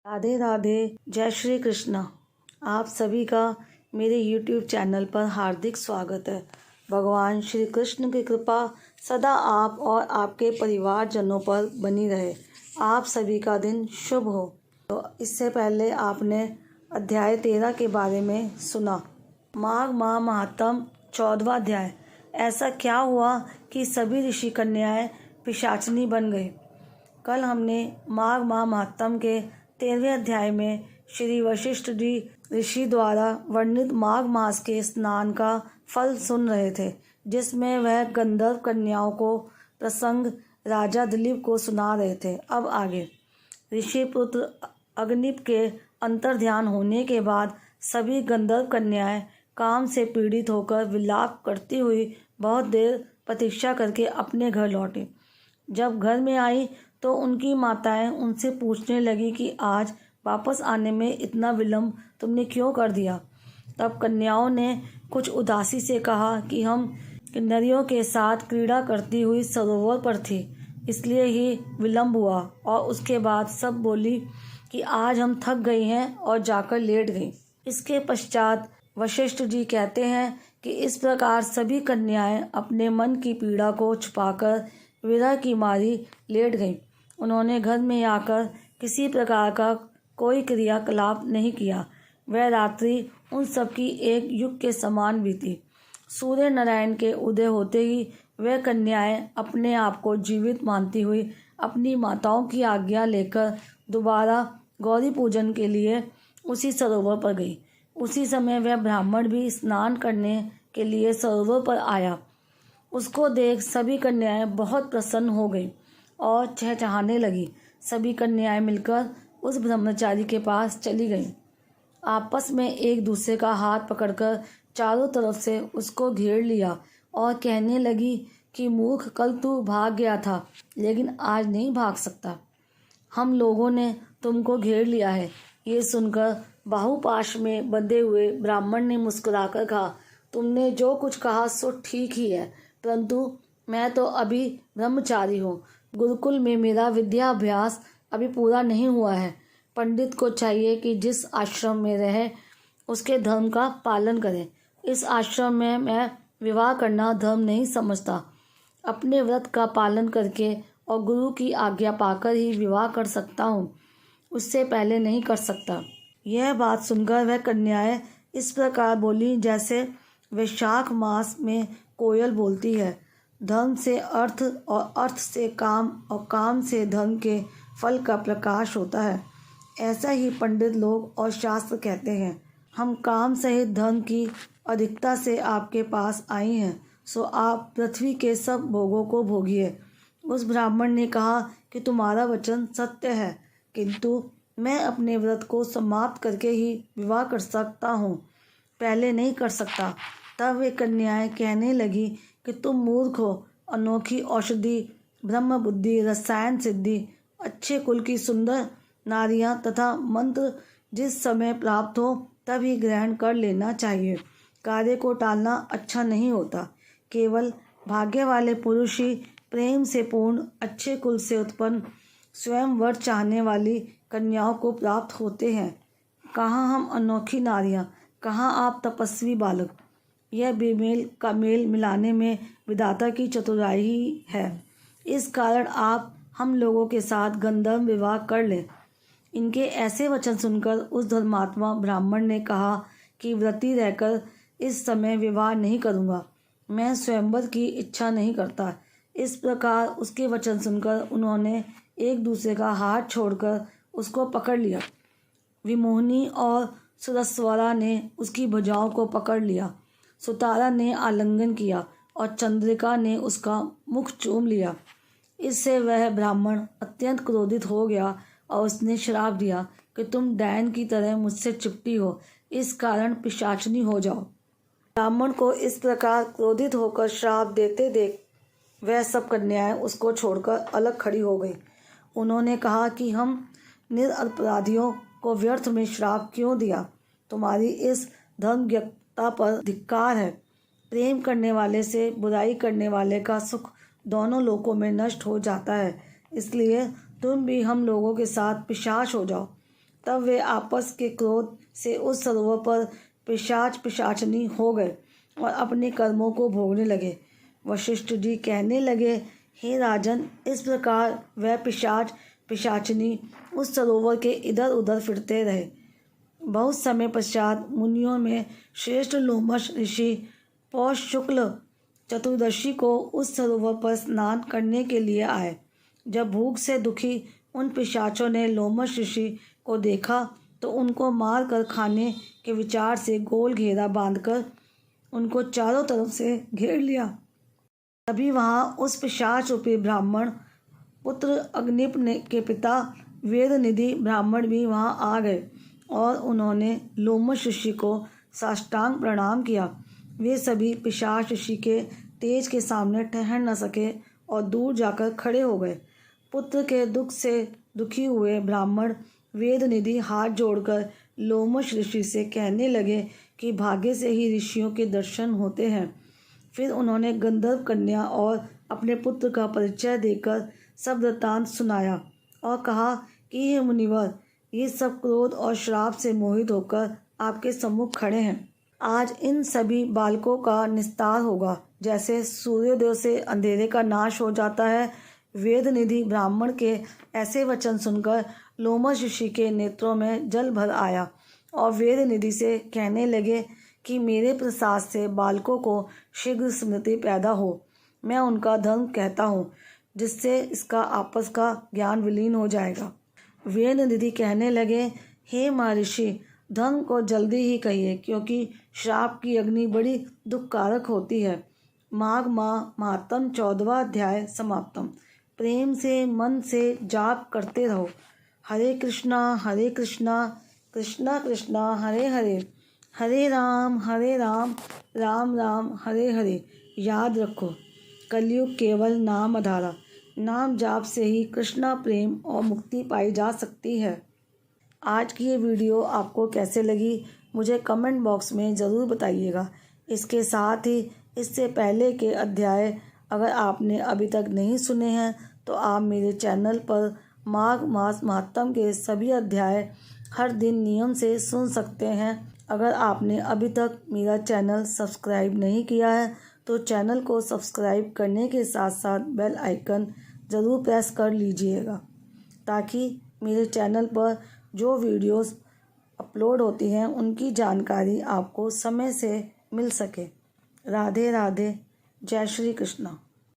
राधे राधे, जय श्री कृष्ण। आप सभी का मेरे YouTube चैनल पर हार्दिक स्वागत है। भगवान श्री कृष्ण की कृपा सदा आप और आपके परिवारजनों पर बनी रहे। आप सभी का दिन शुभ हो। तो इससे पहले आपने अध्याय 13 के बारे में सुना। माघ माह महात्म 14वां अध्याय। ऐसा क्या हुआ कि सभी ऋषि कन्याएं पिशाचिनी बन गई। कल हमने माघ माह महात्म के 13वें अध्याय में श्री वशिष्ठ जी ऋषि द्वारा वर्णित माघ मास के स्नान का फल सुन रहे थे, जिसमें वह गंधर्व कन्याओं को प्रसंग राजा दिलीप को सुना रहे थे। अब आगे। ऋषि पुत्र अग्निप के अंतर्ध्यान होने के बाद सभी गंधर्व कन्याएं काम से पीड़ित होकर विलाप करती हुई बहुत देर प्रतीक्षा करके अपने घर लौटी। जब घर में आई तो उनकी माताएं उनसे पूछने लगी कि आज वापस आने में इतना विलंब तुमने क्यों कर दिया। तब कन्याओं ने कुछ उदासी से कहा कि हम किन्नरियों के साथ क्रीड़ा करती हुई सरोवर पर थी, इसलिए ही विलंब हुआ। और उसके बाद सब बोली कि आज हम थक गई हैं और जाकर लेट गई। इसके पश्चात वशिष्ठ जी कहते हैं कि इस प्रकार सभी कन्याएं अपने मन की पीड़ा को छुपाकर विरह की मारी लेट गईं। उन्होंने घर में आकर किसी प्रकार का कोई क्रियाकलाप नहीं किया। वह रात्रि उन सबकी एक युग के समान बीती। सूर्य नारायण के उदय होते ही वह कन्याएं अपने आप को जीवित मानती हुई अपनी माताओं की आज्ञा लेकर दोबारा गौरी पूजन के लिए उसी सरोवर पर गई। उसी समय वह ब्राह्मण भी स्नान करने के लिए सरोवर पर आया। उसको देख सभी कन्याएं बहुत प्रसन्न हो गईं और चहचहाने लगी। सभी कन्याएं मिलकर उस ब्रह्मचारी के पास चली गईं। आपस में एक दूसरे का हाथ पकड़कर चारों तरफ से उसको घेर लिया और कहने लगी कि मूर्ख, कल तू भाग गया था लेकिन आज नहीं भाग सकता। हम लोगों ने तुमको घेर लिया है। ये सुनकर बाहुपाश में बंधे हुए ब्राह्मण ने मुस्कुराकर कहा, तुमने जो कुछ कहा सो ठीक ही है, परंतु मैं तो अभी ब्रह्मचारी हूँ। गुरुकुल में मेरा विद्याभ्यास अभी पूरा नहीं हुआ है। पंडित को चाहिए कि जिस आश्रम में रहे उसके धर्म का पालन करें। इस आश्रम में मैं विवाह करना धर्म नहीं समझता। अपने व्रत का पालन करके और गुरु की आज्ञा पाकर ही विवाह कर सकता हूँ, उससे पहले नहीं कर सकता। यह बात सुनकर वह कन्याएं इस प्रकार बोली जैसे वैशाख मास में कोयल बोलती है। धर्म से अर्थ और अर्थ से काम और काम से धर्म के फल का प्रकाश होता है। ऐसा ही पंडित लोग और शास्त्र कहते हैं। हम काम सहित धर्म की अधिकता से आपके पास आई हैं, सो आप पृथ्वी के सब भोगों को भोगिए। उस ब्राह्मण ने कहा कि तुम्हारा वचन सत्य है, किंतु मैं अपने व्रत को समाप्त करके ही विवाह कर सकता हूँ, पहले नहीं कर सकता। तब वे कन्याएं कहने लगी कि तुम मूर्ख हो। अनोखी औषधि, ब्रह्म बुद्धि, रसायन सिद्धि, अच्छे कुल की सुंदर नारियां तथा मंत्र जिस समय प्राप्त हो तभी ग्रहण कर लेना चाहिए। कार्य को टालना अच्छा नहीं होता। केवल भाग्य वाले पुरुष ही प्रेम से पूर्ण अच्छे कुल से उत्पन्न स्वयं वर चाहने वाली कन्याओं को प्राप्त होते हैं। कहाँ हम अनोखी नारियां, कहाँ आप तपस्वी बालक। यह बेमेल का मेल मिलाने में विधाता की चतुराई ही है। इस कारण आप हम लोगों के साथ गंधर्व विवाह कर लें। इनके ऐसे वचन सुनकर उस धर्मात्मा ब्राह्मण ने कहा कि व्रती रहकर इस समय विवाह नहीं करूँगा, मैं स्वयंवर की इच्छा नहीं करता। इस प्रकार उसके वचन सुनकर उन्होंने एक दूसरे का हाथ छोड़कर उसको पकड़ लिया। विमोहिनी और सुरस्वरा ने उसकी भुजाओं को पकड़ लिया। सुतारा ने आलिंगन किया और चंद्रिका ने उसका मुख चूम लिया। इससे वह ब्राह्मण अत्यंत क्रोधित हो गया और उसने श्राप दिया कि तुम डैन की तरह मुझसे चिपटी हो, इस कारण पिशाचिनी हो जाओ। ब्राह्मण को इस प्रकार क्रोधित होकर श्राप देते देख वह सब कन्याएं उसको छोड़कर अलग खड़ी हो गई। उन्होंने कहा कि हम निरपराधियों को व्यर्थ में श्राप क्यों दिया। तुम्हारी इस धर्मज्ञता पर धिक्कार है। प्रेम करने वाले से बुराई करने वाले का सुख दोनों लोकों में नष्ट हो जाता है। इसलिए तुम भी हम लोगों के साथ पिशाच हो जाओ। तब वे आपस के क्रोध से उस सरोवर पर पिशाचनी हो गए और अपने कर्मों को भोगने लगे। वशिष्ठ जी कहने लगे, हे राजन, इस प्रकार वह पिशाचनी उस सरोवर के इधर उधर फिरते रहे। बहुत समय पश्चात मुनियों में श्रेष्ठ लोमश ऋषि पौष शुक्ल चतुर्दशी को उस सरोवर पर स्नान करने के लिए आए। जब भूख से दुखी उन पिशाचों ने लोमश ऋषि को देखा तो उनको मार कर खाने के विचार से गोल घेरा बांधकर उनको चारों तरफ से घेर लिया। तभी वहाँ उस पिशाच रूपी ब्राह्मण पुत्र अग्निप के पिता वेदनिधि ब्राह्मण भी वहाँ आ गए और उन्होंने लोमश ऋषि को साष्टांग प्रणाम किया। वे सभी पिशाच ऋषि के तेज के सामने ठहर न सके और दूर जाकर खड़े हो गए। पुत्र के दुख से दुखी हुए ब्राह्मण वेदनिधि हाथ जोड़कर लोमश ऋषि से कहने लगे कि भाग्य से ही ऋषियों के दर्शन होते हैं। फिर उन्होंने गंधर्व कन्या और अपने पुत्र का परिचय देकर सब वृत्तांत सुनाया और कहा कि ये मुनिवर, ये सब क्रोध और श्राप से मोहित होकर आपके सम्मुख खड़े हैं। आज इन सभी बालकों का निस्तार होगा। जैसे सूर्योदय से अंधेरे का नाश हो जाता है, वेदनिधि ब्राह्मण के ऐसे वचन सुनकर लोमश ऋषि के नेत्रों में जल भर आया और वेदनिधि से कहने लगे कि मेरे प्रसाद से बालकों को शीघ्र स्मृति पैदा हो। मैं उनका धर्म कहता हूँ, जिससे इसका आपस का ज्ञान विलीन हो जाएगा। वेदनिधि कहने लगे, हे महर्षि, धर्म को जल्दी ही कहिए, क्योंकि श्राप की अग्नि बड़ी दुखकारक होती है। माघ माह महात्म 14वां अध्याय समाप्तम। प्रेम से मन से जाप करते रहो। हरे कृष्णा कृष्णा कृष्णा हरे हरे, हरे राम राम राम हरे हरे। याद रखो, कलयुग केवल नाम आधारा। नाम जाप से ही कृष्णा प्रेम और मुक्ति पाई जा सकती है। आज की ये वीडियो आपको कैसे लगी मुझे कमेंट बॉक्स में ज़रूर बताइएगा। इसके साथ ही इससे पहले के अध्याय अगर आपने अभी तक नहीं सुने हैं तो आप मेरे चैनल पर माघ मास महात्म के सभी अध्याय हर दिन नियम से सुन सकते हैं। अगर आपने अभी तक मेरा चैनल सब्सक्राइब नहीं किया है तो चैनल को सब्सक्राइब करने के साथ साथ बेल आइकन ज़रूर प्रेस कर लीजिएगा, ताकि मेरे चैनल पर जो वीडियोस अपलोड होती हैं उनकी जानकारी आपको समय से मिल सके। राधे राधे, जय श्री कृष्णा।